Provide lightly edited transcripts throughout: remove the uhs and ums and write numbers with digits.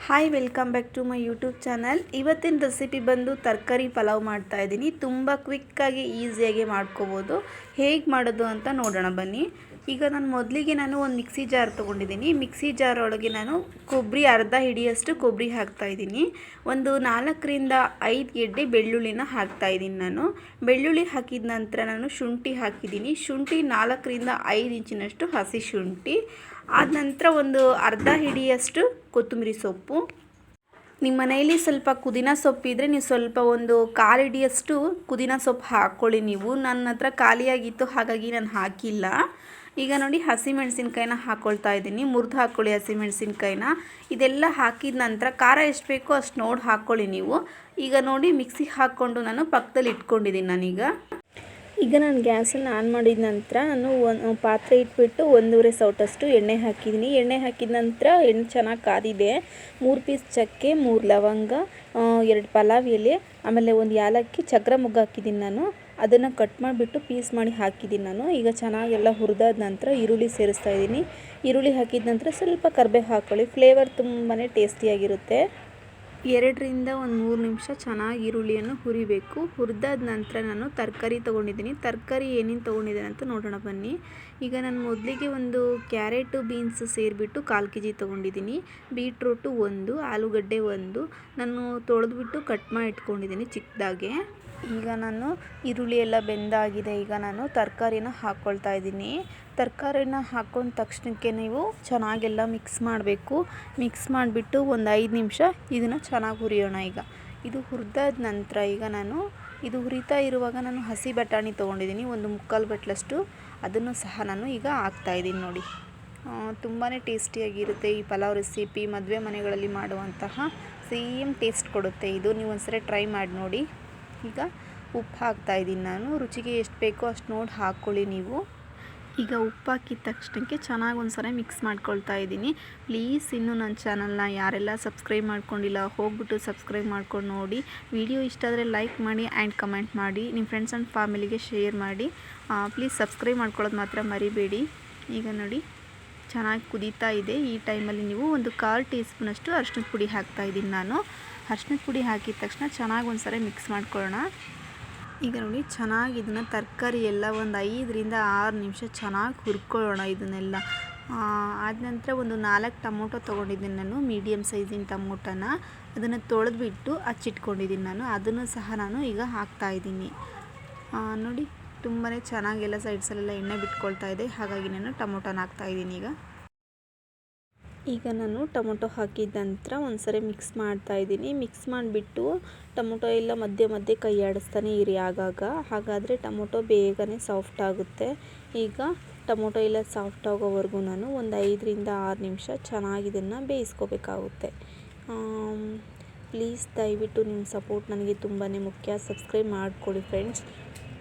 Hi welcome back to my YouTube channel. ಇವತ್ತಿನ recipe ಬಂದು ತರಕಾರಿ ಪಲಾವ್ ಮಾಡ್ತಾ ಇದ್ದೀನಿ. ತುಂಬ ಕ್ವಿಕ್ಕಾಗಿ ಈಸಿಯಾಗಿ ಮಾಡ್ಕೋಬೋದು. ಹೇಗೆ ಮಾಡೋದು ಅಂತ ನೋಡೋಣ ಬನ್ನಿ. ಈಗ ಮೊದಲಿಗೆ ಒಂದು ಮಿಕ್ಸಿ ಜಾರ್ ತೊಗೊಂಡಿದ್ದೀನಿ. ಮಿಕ್ಸಿ ಜಾರ್ ಒಳಗೆ ನಾನು ಕೊಬ್ಬರಿ ಅರ್ಧ ಹಿಡಿಯಷ್ಟು ಕೊಬ್ಬರಿ ಹಾಕ್ತಾಯಿದ್ದೀನಿ. ಒಂದು 4ರಿಂದ 5 ಗೆಡ್ಡೆ ಬೆಳ್ಳುಳ್ಳಿನ ಹಾಕ್ತಾಯಿದ್ದೀನಿ. ನಾನು ಬೆಳ್ಳುಳ್ಳಿ ಹಾಕಿದ ನಂತರ ನಾನು ಶುಂಠಿ ಹಾಕಿದ್ದೀನಿ. ಶುಂಠಿ 4ರಿಂದ 5 ಇಂಚಿನಷ್ಟು ಹಸಿ ಶುಂಠಿ. ಆದ ನಂತರ ಒಂದು ಅರ್ಧ ಹಿಡಿಯಷ್ಟು ಕೊತ್ತಂಬರಿ ಸೊಪ್ಪು. ನಿಮ್ಮ ಮನೆಯಲ್ಲಿ ಸ್ವಲ್ಪ ಪುದೀನ ಸೊಪ್ಪಿದ್ರೆ ನೀವು ಸ್ವಲ್ಪ ಒಂದು 1/4 ಹಿಡಿಯಷ್ಟು ಪುದೀನ ಸೊಪ್ಪು ಹಾಕ್ಕೊಳ್ಳಿ ನೀವು. ನನ್ನ ಹತ್ರ ಖಾಲಿಯಾಗಿತ್ತು, ಹಾಗಾಗಿ ನಾನು ಹಾಕಿಲ್ಲ. ಈಗ ನೋಡಿ, ಹಸಿಮೆಣಸಿನ್ಕಾಯಿನ ಹಾಕ್ಕೊಳ್ತಾ ಇದ್ದೀನಿ. ಮುರಿದು ಹಾಕ್ಕೊಳ್ಳಿ ಹಸಿಮೆಣಸಿನ್ಕಾಯಿನ. ಇದೆಲ್ಲ ಹಾಕಿದ ನಂತರ ಖಾರ ಎಷ್ಟು ಬೇಕೋ ಅಷ್ಟು ನೋಡಿ ಹಾಕ್ಕೊಳ್ಳಿ ನೀವು. ಈಗ ನೋಡಿ, ಮಿಕ್ಸಿಗೆ ಹಾಕ್ಕೊಂಡು ನಾನು ಪಕ್ಕದಲ್ಲಿ ಇಟ್ಕೊಂಡಿದ್ದೀನಿ. ಈಗ ನಾನು ಗ್ಯಾಸನ್ನು ಆನ್ ಮಾಡಿದ ನಂತರ ನಾನು ಒಂದು ಪಾತ್ರೆ ಇಟ್ಬಿಟ್ಟು 1.5 ಸೌಟಷ್ಟು ಎಣ್ಣೆ ಹಾಕಿದ್ದೀನಿ. ಎಣ್ಣೆ ಹಾಕಿದ ನಂತರ ಎಣ್ಣೆ ಚೆನ್ನಾಗಿ ಕಾದಿದೆ. 3 ಪೀಸ್ ಚಕ್ಕೆ, 3 ಲವಂಗ, 2 ಪಲಾವ್ ಎಲೆ, ಆಮೇಲೆ 1 ಏಲಕ್ಕಿ, ಚಕ್ರ ಮೊಗ್ಗು ಹಾಕಿದ್ದೀನಿ ನಾನು. ಅದನ್ನು ಕಟ್ ಮಾಡಿಬಿಟ್ಟು ಪೀಸ್ ಮಾಡಿ ಹಾಕಿದ್ದೀನಿ ನಾನು. ಈಗ ಚೆನ್ನಾಗೆಲ್ಲ ಹುರಿದಾದ ನಂತರ ಈರುಳ್ಳಿ ಸೇರಿಸ್ತಾ ಇದ್ದೀನಿ. ಈರುಳ್ಳಿ ಹಾಕಿದ ನಂತರ ಸ್ವಲ್ಪ ಕರಿಬೇವು ಹಾಕ್ಕೊಳ್ಳಿ. ಫ್ಲೇವರ್ ತುಂಬಾ ಟೇಸ್ಟಿಯಾಗಿರುತ್ತೆ. 2ರಿಂದ 3 ನಿಮಿಷ ಚೆನ್ನಾಗಿ ಈರುಳ್ಳಿಯನ್ನು ಹುರಿಬೇಕು. ಹುರಿದಾದ ನಂತರ ನಾನು ತರಕಾರಿ ತೊಗೊಂಡಿದ್ದೀನಿ. ತರಕಾರಿ ಏನೇನು ತೊಗೊಂಡಿದ್ದೇನೆ ಅಂತ ನೋಡೋಣ ಬನ್ನಿ. ಈಗ ನಾನು ಮೊದಲಿಗೆ ಒಂದು ಕ್ಯಾರೆಟು, ಬೀನ್ಸ್ ಸೇರಿಬಿಟ್ಟು 1/4 kg ತೊಗೊಂಡಿದ್ದೀನಿ. ಬೀಟ್ರೂಟು 1, ಆಲೂಗಡ್ಡೆ 1 ನಾನು ತೊಳೆದ್ಬಿಟ್ಟು ಕಟ್ ಮಾಡಿ ಇಟ್ಕೊಂಡಿದ್ದೀನಿ ಚಿಕ್ಕದಾಗೆ. ಈಗ ನಾನು ಈರುಳ್ಳಿ ಎಲ್ಲ ಬೆಂದಾಗಿದೆ. ಈಗ ನಾನು ತರಕಾರಿನ ಹಾಕ್ಕೊಳ್ತಾ ಇದ್ದೀನಿ. ತರಕಾರಿನ ಹಾಕ್ಕೊಂಡ ತಕ್ಷಣಕ್ಕೆ ನೀವು ಚೆನ್ನಾಗೆಲ್ಲ ಮಿಕ್ಸ್ ಮಾಡಬೇಕು. ಮಿಕ್ಸ್ ಮಾಡಿಬಿಟ್ಟು ಒಂದು 5 ನಿಮಿಷ ಇದನ್ನು ಚೆನ್ನಾಗಿ ಹುರಿಯೋಣ. ಈಗ ಇದು ಹುರಿದಾದ ನಂತರ ಈಗ ನಾನು ಇದು ಹುರಿತಾ ಇರುವಾಗ ನಾನು ಹಸಿ ಬಟಾಣಿ ತೊಗೊಂಡಿದ್ದೀನಿ. ಒಂದು 3/4 ಬಟ್ಲಷ್ಟು. ಅದನ್ನು ಸಹ ನಾನು ಈಗ ಹಾಕ್ತಾಯಿದ್ದೀನಿ. ನೋಡಿ, ತುಂಬಾ ಟೇಸ್ಟಿಯಾಗಿರುತ್ತೆ ಈ ಪಲಾವ್ ರೆಸಿಪಿ. ಮದುವೆ ಮನೆಗಳಲ್ಲಿ ಮಾಡುವಂತಹ ಸೇಮ್ ಟೇಸ್ಟ್ ಕೊಡುತ್ತೆ ಇದು. ನೀವು ಒಂದ್ಸರಿ ಟ್ರೈ ಮಾಡಿ ನೋಡಿ. ಈಗ ಉಪ್ಪು ಹಾಕ್ತಾಯಿದ್ದೀನಿ ನಾನು. ರುಚಿಗೆ ಎಷ್ಟು ಬೇಕೋ ಅಷ್ಟು ನೋಡಿ ಹಾಕ್ಕೊಳ್ಳಿ ನೀವು. ಈಗ ಉಪ್ಪು ಹಾಕಿದ ತಕ್ಷಣಕ್ಕೆ ಚೆನ್ನಾಗಿ ಒಂದ್ಸರಿ ಮಿಕ್ಸ್ ಮಾಡ್ಕೊಳ್ತಾ ಇದ್ದೀನಿ. ಪ್ಲೀಸ್ ಇನ್ನೂ ನನ್ನ ಚಾನಲ್ನ ಯಾರೆಲ್ಲ ಸಬ್ಸ್ಕ್ರೈಬ್ ಮಾಡ್ಕೊಂಡಿಲ್ಲ ಹೋಗ್ಬಿಟ್ಟು ಸಬ್ಸ್ಕ್ರೈಬ್ ಮಾಡ್ಕೊಂಡು ನೋಡಿ. ವಿಡಿಯೋ ಇಷ್ಟ ಆದರೆ ಲೈಕ್ ಮಾಡಿ ಆ್ಯಂಡ್ ಕಮೆಂಟ್ ಮಾಡಿ. ನಿಮ್ಮ ಫ್ರೆಂಡ್ಸ್ ಆ್ಯಂಡ್ ಫ್ಯಾಮಿಲಿಗೆ ಶೇರ್ ಮಾಡಿ. ಪ್ಲೀಸ್ ಸಬ್ಸ್ಕ್ರೈಬ್ ಮಾಡ್ಕೊಳ್ಳೋದು ಮಾತ್ರ ಮರಿಬೇಡಿ. ಈಗ ನೋಡಿ, ಚೆನ್ನಾಗಿ ಕುದೀತಾ ಇದೆ. ಈ ಟೈಮಲ್ಲಿ ನೀವು ಒಂದು 1/4 ಟೀ ಸ್ಪೂನಷ್ಟು ಅರಿಶಿಣದ ಪುಡಿ ಹಾಕ್ತಾಯಿದ್ದೀನಿ ನಾನು. ಅರಿಶಿಣದ ಪುಡಿ ಹಾಕಿದ ತಕ್ಷಣ ಚೆನ್ನಾಗಿ ಒಂದ್ಸರಿ ಮಿಕ್ಸ್ ಮಾಡ್ಕೊಳ್ಳೋಣ. ಈಗ ನೋಡಿ, ಚೆನ್ನಾಗಿ ಇದನ್ನು ತರಕಾರಿ ಎಲ್ಲ ಒಂದು 5ರಿಂದ 6 ನಿಮಿಷ ಚೆನ್ನಾಗಿ ಹುರ್ಕೊಳ್ಳೋಣ ಇದನ್ನೆಲ್ಲ. ಆದ ನಂತರ ಒಂದು 4 ಟೊಮೊಟೊ ತೊಗೊಂಡಿದ್ದೀನಿ ನಾನು, ಮೀಡಿಯಮ್ ಸೈಜಿನ ಟೊಮೊಟೊನ. ಅದನ್ನು ತೊಳೆದ್ಬಿಟ್ಟು ಹಚ್ಚಿಟ್ಕೊಂಡಿದ್ದೀನಿ ನಾನು. ಅದನ್ನು ಸಹ ನಾನು ಈಗ ಹಾಕ್ತಾಯಿದ್ದೀನಿ. ನೋಡಿ, ತುಂಬಾ ಚೆನ್ನಾಗೆಲ್ಲ ಸೈಡ್ಸಲ್ಲೆಲ್ಲ ಎಣ್ಣೆ ಬಿಟ್ಕೊಳ್ತಾ ಇದೆ. ಹಾಗಾಗಿ ನಾನು ಟೊಮೊಟೊನ ಹಾಕ್ತಾಯಿದ್ದೀನಿ. ಈಗ ನಾನು ಟೊಮೊಟೊ ಹಾಕಿದ ನಂತರ ಒಂದ್ಸರಿ ಮಿಕ್ಸ್ ಮಾಡ್ತಾಯಿದ್ದೀನಿ. ಮಿಕ್ಸ್ ಮಾಡಿಬಿಟ್ಟು ಟೊಮೊಟೊ ಎಲ್ಲ ಮಧ್ಯೆ ಕೈ ಆಡಿಸ್ತಾನೆ ಇರಿ ಆಗಾಗ. ಹಾಗಾದರೆ ಟೊಮೊಟೊ ಬೇಗನೆ ಸಾಫ್ಟ್ ಆಗುತ್ತೆ. ಈಗ ಟೊಮೊಟೊ ಎಲ್ಲ ಸಾಫ್ಟ್ ಆಗೋವರೆಗೂ ನಾನು ಒಂದು 5ರಿಂದ 6 ನಿಮಿಷ ಚೆನ್ನಾಗಿ ಇದನ್ನು ಬೇಯಿಸ್ಕೋಬೇಕಾಗುತ್ತೆ. ಪ್ಲೀಸ್ ದಯವಿಟ್ಟು ನಿಮ್ಮ ಸಪೋರ್ಟ್ ನನಗೆ ತುಂಬಾ ಮುಖ್ಯ. ಸಬ್ಸ್ಕ್ರೈಬ್ ಮಾಡಿಕೊಡಿ ಫ್ರೆಂಡ್ಸ್.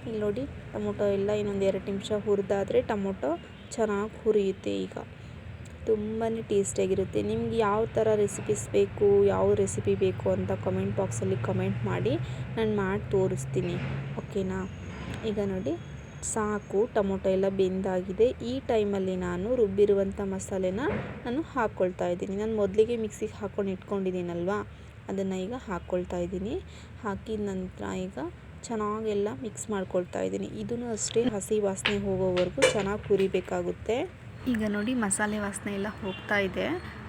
ಇಲ್ಲಿ ನೋಡಿ, ಟೊಮೊಟೊ ಎಲ್ಲ ಇನ್ನೊಂದು 2 ನಿಮಿಷ ಹುರಿದಾದರೆ ಟೊಮೊಟೊ ಚೆನ್ನಾಗಿ ಹುರಿಯುತ್ತೆ. ಈಗ ತುಂಬಾ ಟೇಸ್ಟಿಯಾಗಿರುತ್ತೆ. ನಿಮ್ಗೆ ಯಾವ ಥರ ರೆಸಿಪೀಸ್ ಬೇಕು, ಯಾವ ರೆಸಿಪಿ ಬೇಕು ಅಂತ ಕಮೆಂಟ್ ಬಾಕ್ಸಲ್ಲಿ ಕಮೆಂಟ್ ಮಾಡಿ, ನಾನು ಮಾಡಿ ತೋರಿಸ್ತೀನಿ. ಓಕೆನಾ? ಈಗ ನೋಡಿ, ಸಾಕು, ಟೊಮೊಟೊ ಎಲ್ಲ ಬೆಂದಾಗಿದೆ. ಈ ಟೈಮಲ್ಲಿ ನಾನು ರುಬ್ಬಿರುವಂಥ ಮಸಾಲೆನ ನಾನು ಹಾಕ್ಕೊಳ್ತಾ ಇದ್ದೀನಿ. ನಾನು ಮೊದಲಿಗೆ ಮಿಕ್ಸಿಗೆ ಹಾಕ್ಕೊಂಡು ಇಟ್ಕೊಂಡಿದ್ದೀನಲ್ವ, ಅದನ್ನು ಈಗ ಹಾಕ್ಕೊಳ್ತಾ ಇದ್ದೀನಿ. ಹಾಕಿದ ನಂತರ ಈಗ ಚೆನ್ನಾಗೆಲ್ಲ ಮಿಕ್ಸ್ ಮಾಡ್ಕೊಳ್ತಾ ಇದ್ದೀನಿ. ಇದನ್ನು ಅಷ್ಟೇ ಹಸಿ ವಾಸನೆ ಹೋಗೋವರೆಗೂ ಚೆನ್ನಾಗಿ ಹುರಿಬೇಕಾಗುತ್ತೆ. ಈಗ ನೋಡಿ, ಮಸಾಲೆ ವಾಸನೆ ಎಲ್ಲ ಹೋಗ್ತಾ ಇದೆ.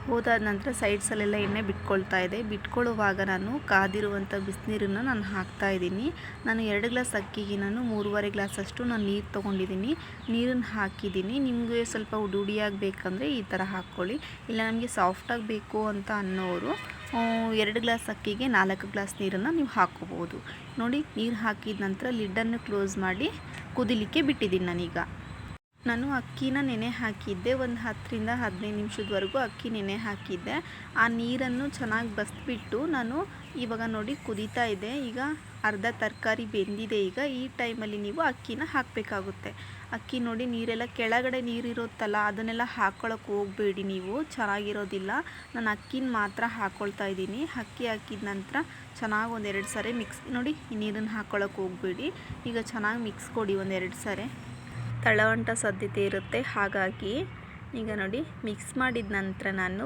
ಹೋದಾದ ನಂತರ ಸೈಡ್ಸಲ್ಲೆಲ್ಲ ಎಣ್ಣೆ ಬಿಟ್ಕೊಳ್ತಾ ಇದೆ. ಬಿಟ್ಕೊಳ್ಳುವಾಗ ನಾನು ಕಾದಿರುವಂಥ ಬಿಸಿನೀರನ್ನು ನಾನು ಹಾಕ್ತಾಯಿದ್ದೀನಿ. ನಾನು 2 ಗ್ಲಾಸ್ ಅಕ್ಕಿಗೆ ನಾನು 3.5 ಗ್ಲಾಸಷ್ಟು ನಾನು ನೀರು ತೊಗೊಂಡಿದ್ದೀನಿ. ನೀರನ್ನು ಹಾಕಿದ್ದೀನಿ. ನಿಮಗೆ ಸ್ವಲ್ಪ ಉಡುಡಿಯಾಗಿ ಬೇಕಂದರೆ ಈ ಥರ ಹಾಕ್ಕೊಳ್ಳಿ. ಇಲ್ಲ ನಮಗೆ ಸಾಫ್ಟಾಗಿ ಬೇಕು ಅಂತ ಅನ್ನೋರು 2 ಗ್ಲಾಸ್ ಅಕ್ಕಿಗೆ 4 ಗ್ಲಾಸ್ ನೀರನ್ನು ನೀವು ಹಾಕ್ಕೋಬೋದು. ನೋಡಿ, ನೀರು ಹಾಕಿದ ನಂತರ ಲಿಡ್ಡನ್ನು ಕ್ಲೋಸ್ ಮಾಡಿ ಕುದಿಲಿಕ್ಕೆ ಬಿಟ್ಟಿದ್ದೀನಿ ನಾನೀಗ. ನಾನು ಅಕ್ಕಿನ ನೆನೆ ಹಾಕಿದ್ದೆ. ಒಂದು 10ರಿಂದ 15 ನಿಮಿಷದವರೆಗೂ ಅಕ್ಕಿ ನೆನೆ ಹಾಕಿದ್ದೆ. ಆ ನೀರನ್ನು ಚೆನ್ನಾಗಿ ಬಸಿಬಿಟ್ಟು ನಾನು ಇವಾಗ ನೋಡಿ ಕುದೀತಾ ಇದೆ. ಈಗ ಅರ್ಧ ತರಕಾರಿ ಬೆಂದಿದೆ. ಈಗ ಈ ಟೈಮಲ್ಲಿ ನೀವು ಅಕ್ಕಿನ ಹಾಕಬೇಕಾಗುತ್ತೆ. ಅಕ್ಕಿ ನೋಡಿ, ನೀರೆಲ್ಲ ಕೆಳಗಡೆ ನೀರಿರುತ್ತಲ್ಲ, ಅದನ್ನೆಲ್ಲ ಹಾಕ್ಕೊಳ್ಳೋಕೆ ಹೋಗಬೇಡಿ ನೀವು, ಚೆನ್ನಾಗಿರೋದಿಲ್ಲ. ನಾನು ಅಕ್ಕಿನ ಮಾತ್ರ ಹಾಕ್ಕೊಳ್ತಾ ಇದ್ದೀನಿ. ಅಕ್ಕಿ ಹಾಕಿದ ನಂತರ ಚೆನ್ನಾಗಿ ಒಂದು 2 ಸಾರಿ ಮಿಕ್ಸ್ ನೋಡಿ, ಈ ನೀರನ್ನು ಹಾಕ್ಕೊಳ್ಳೋಕೆ ಹೋಗಬೇಡಿ. ಈಗ ಚೆನ್ನಾಗಿ ಮಿಕ್ಸ್ ಕೊಡಿ ಒಂದು 2 ಸಾರಿ. ತಳವಂಟ ಸಾಧ್ಯತೆ ಇರುತ್ತೆ. ಹಾಗಾಗಿ ಈಗ ನೋಡಿ ಮಿಕ್ಸ್ ಮಾಡಿದ ನಂತರ ನಾನು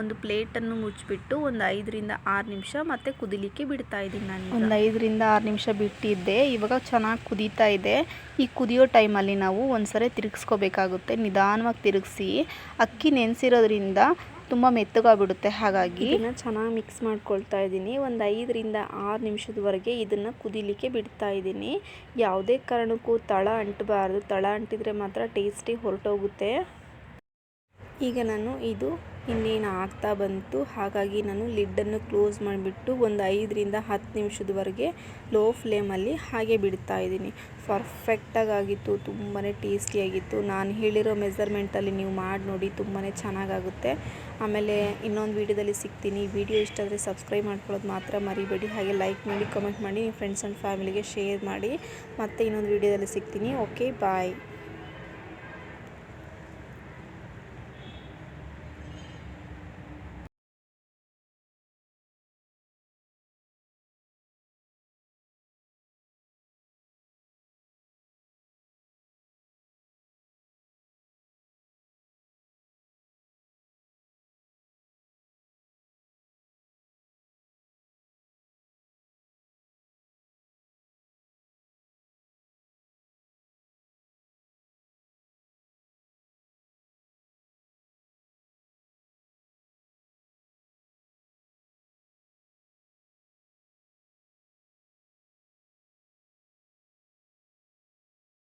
ಒಂದು ಪ್ಲೇಟನ್ನು ಮುಚ್ಚಿಬಿಟ್ಟು ಒಂದು 5ರಿಂದ 6 ನಿಮಿಷ ಮತ್ತೆ ಕುದಿಲಿಕ್ಕೆ ಬಿಡ್ತಾ ಇದ್ದೀನಿ. ನಾನು ಒಂದು 5ರಿಂದ 6 ನಿಮಿಷ ಬಿಟ್ಟಿದ್ದೆ. ಇವಾಗ ಚೆನ್ನಾಗಿ ಕುದೀತಾ ಇದೆ. ಈ ಕುದಿಯೋ ಟೈಮಲ್ಲಿ ನಾವು ಒಂದ್ಸರಿ ತಿರುಗಿಸ್ಕೋಬೇಕಾಗುತ್ತೆ. ನಿಧಾನವಾಗಿ ತಿರುಗಿಸಿ, ಅಕ್ಕಿ ನೆನೆಸಿರೋದ್ರಿಂದ ತುಂಬ ಮೆತ್ತಗಾಗ್ಬಿಡುತ್ತೆ. ಹಾಗಾಗಿ ಇದನ್ನು ಚೆನ್ನಾಗಿ ಮಿಕ್ಸ್ ಮಾಡ್ಕೊಳ್ತಾ ಇದ್ದೀನಿ. ಒಂದು 5ರಿಂದ 6 ನಿಮಿಷದವರೆಗೆ ಇದನ್ನು ಕುದಿಲಿಕ್ಕೆ ಬಿಡ್ತಾ ಇದ್ದೀನಿ. ಯಾವುದೇ ಕಾರಣಕ್ಕೂ ತಳ ಅಂಟಬಾರ್ದು. ತಳ ಅಂಟಿದರೆ ಮಾತ್ರ ಟೇಸ್ಟಿ ಹೊರಟೋಗುತ್ತೆ. ಈಗ ನಾನು ಇದು ಇನ್ನೇನು ಆಗ್ತಾ ಬಂತು. ಹಾಗಾಗಿ ನಾನು ಲಿಡ್ಡನ್ನು ಕ್ಲೋಸ್ ಮಾಡಿಬಿಟ್ಟು ಒಂದು 5ರಿಂದ 10 ನಿಮಿಷದವರೆಗೆ ಲೋ ಫ್ಲೇಮಲ್ಲಿ ಹಾಗೆ ಬಿಡ್ತಾ ಇದ್ದೀನಿ. ಪರ್ಫೆಕ್ಟಾಗಿ ಆಗಿತ್ತು, ತುಂಬಾ ಟೇಸ್ಟಿಯಾಗಿತ್ತು. ನಾನು ಹೇಳಿರೋ ಮೆಸರ್ಮೆಂಟಲ್ಲಿ ನೀವು ಮಾಡಿ ನೋಡಿ, ತುಂಬಾ ಚೆನ್ನಾಗಾಗುತ್ತೆ. ಆಮೇಲೆ ಇನ್ನೊಂದು ವೀಡಿಯೋದಲ್ಲಿ ಸಿಗ್ತೀನಿ. ವಿಡಿಯೋ ಇಷ್ಟ ಆದರೆ ಸಬ್ಸ್ಕ್ರೈಬ್ ಮಾಡ್ಕೊಳ್ಳೋದು ಮಾತ್ರ ಮರಿಬೇಡಿ. ಹಾಗೆ ಲೈಕ್ ಮಾಡಿ, ಕಮೆಂಟ್ ಮಾಡಿ, ನಿಮ್ಮ ಫ್ರೆಂಡ್ಸ್ ಆ್ಯಂಡ್ ಫ್ಯಾಮಿಲಿಗೆ ಶೇರ್ ಮಾಡಿ. ಮತ್ತೆ ಇನ್ನೊಂದು ವೀಡಿಯೋದಲ್ಲಿ ಸಿಗ್ತೀನಿ. ಓಕೆ, ಬಾಯ್.